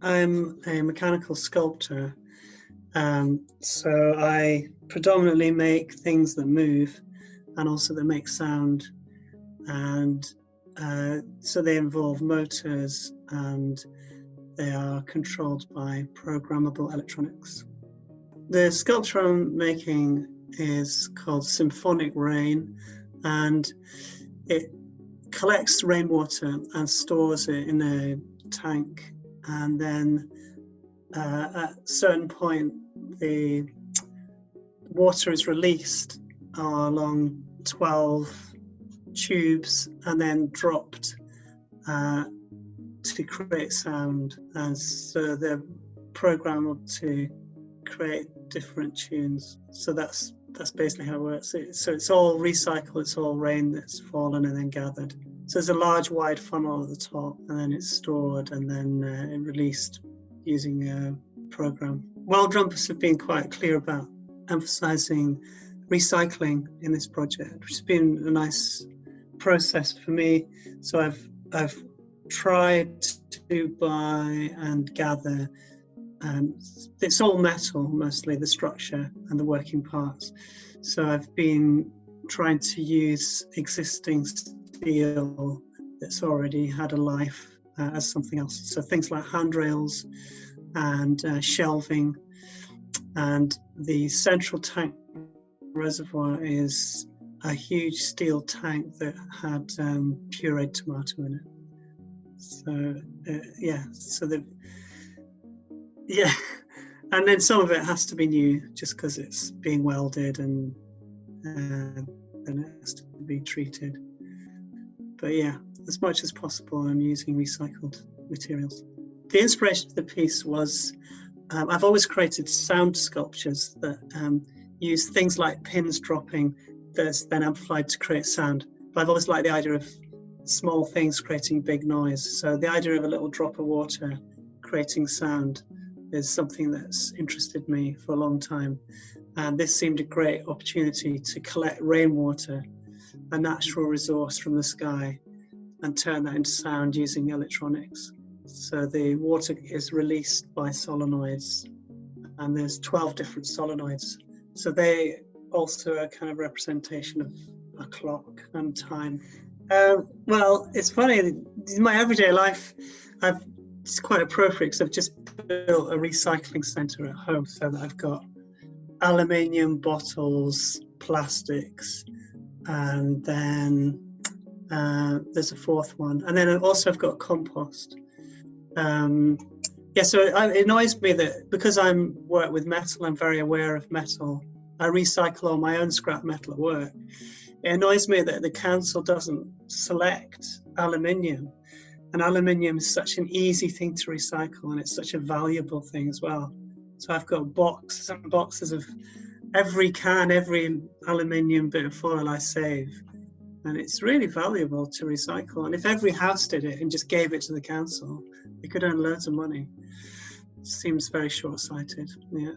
I'm a mechanical sculptor, so I predominantly make things that move and also that make sound, and so they involve motors and they are controlled by programmable electronics. The sculpture I'm making is called Symphonic Rain, and it collects rainwater and stores it in a tank, and then at a certain point the water is released along 12 tubes and then dropped to create sound, and so they're programmed to create different tunes. So that's basically how it works. So it's all recycled, it's all rain that's fallen and then gathered. So there's a large wide funnel at the top, and then it's stored and then released using a program. World Rumpus have been quite clear about emphasizing recycling in this project, which has been a nice process for me. So I've tried to buy and gather, it's all metal mostly, the structure and the working parts. So I've been trying to use existing steel that's already had a life as something else. So things like handrails and shelving, and the central tank reservoir is a huge steel tank that had pureed tomato in it. So and then some of it has to be new just because it's being welded and then it has to be treated. But yeah, as much as possible I'm using recycled materials. The inspiration of the piece was I've always created sound sculptures that use things like pins dropping that's then amplified to create sound. But I've always liked the idea of small things creating big noise. So the idea of a little drop of water creating sound is something that's interested me for a long time. And this seemed a great opportunity to collect rainwater, a natural resource from the sky, and turn that into sound using electronics. So the water is released by solenoids, and there's 12 different solenoids. So they also are kind of representation of a clock and time. Well, it's funny, in my everyday life, it's quite appropriate because I've just built a recycling centre at home, so that I've got aluminium bottles, plastics, and then there's a fourth one. And then also I've got compost. So it annoys me that because I work with metal, I'm very aware of metal. I recycle all my own scrap metal at work. It annoys me that the council doesn't select aluminium. And aluminium is such an easy thing to recycle, and it's such a valuable thing as well. So I've got boxes and boxes of every can, every aluminium bit of foil I save. And it's really valuable to recycle. And if every house did it and just gave it to the council, they could earn loads of money. It seems very short-sighted, yeah.